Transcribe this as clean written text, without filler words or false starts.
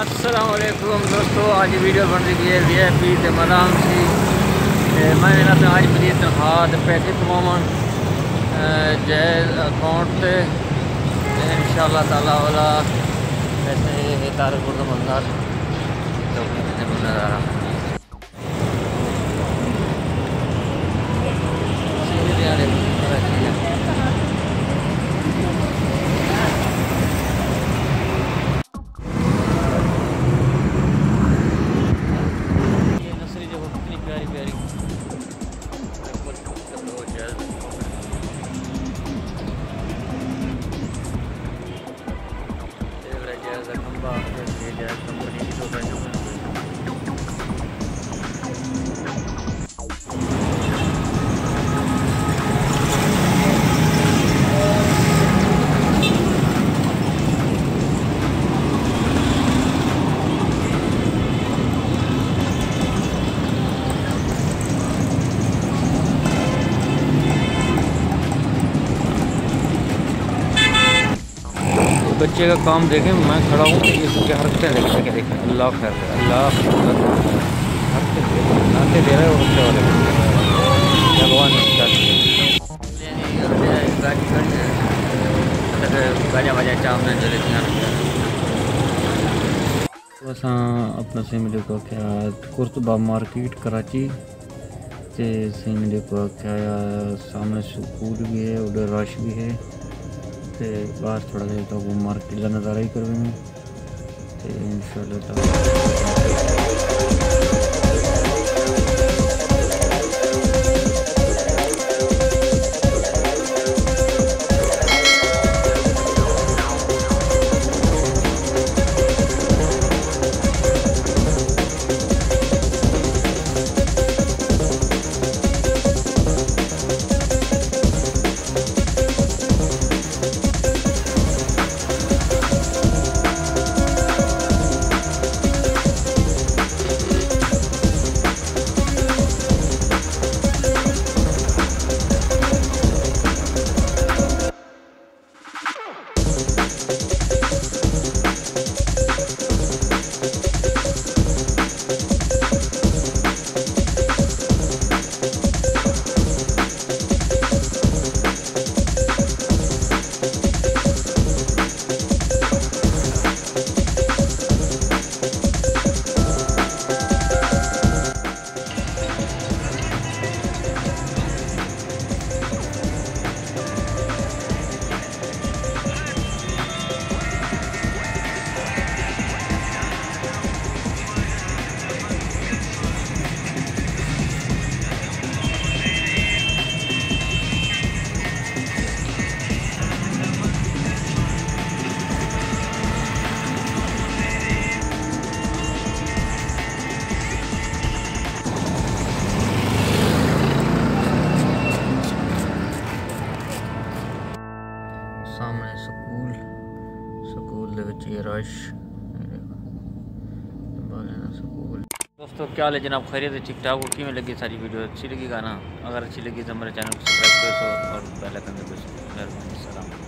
अस्सलामुअलैकुम दोस्तों, आज वीडियो बन रही है VIP ते मदाम सी। मैंने ना आज मेरी तनख्वाह पैसे कमावन जैज अकाउंट से इंशाअल्लाह ताला वाला पैसे तारक गुर्द मंदार तो नज़ारा बच्चे का काम देखें। मैं खड़ा हूँ, इसकी हरकतें देखें क्या देखें। अल्लाह खैर, अल्लाह हरकतें दे रहा है और बच्चे वाले भगवान बस अपना से मिले को क्या कुर्तबा मार्केट कराची से मिले को क्या सामने स्कूल भी है, उधर रश भी है। बाहर थोड़ा देर तो वो मार्केट का नज़ारा ही करेंगे तो इंशाल्लाह। सामने स्कूल रश स्कूल। दोस्तों क्या हाल है जनाब, खैरियत है, ठीक ठाक। की में लगी सारी वीडियो अच्छी लगी गाना, अगर अच्छी लगी तो हमारे चैनल को सब्सक्राइब करो और बेल आइकन दबाओ। मेहरबानी, सलाम।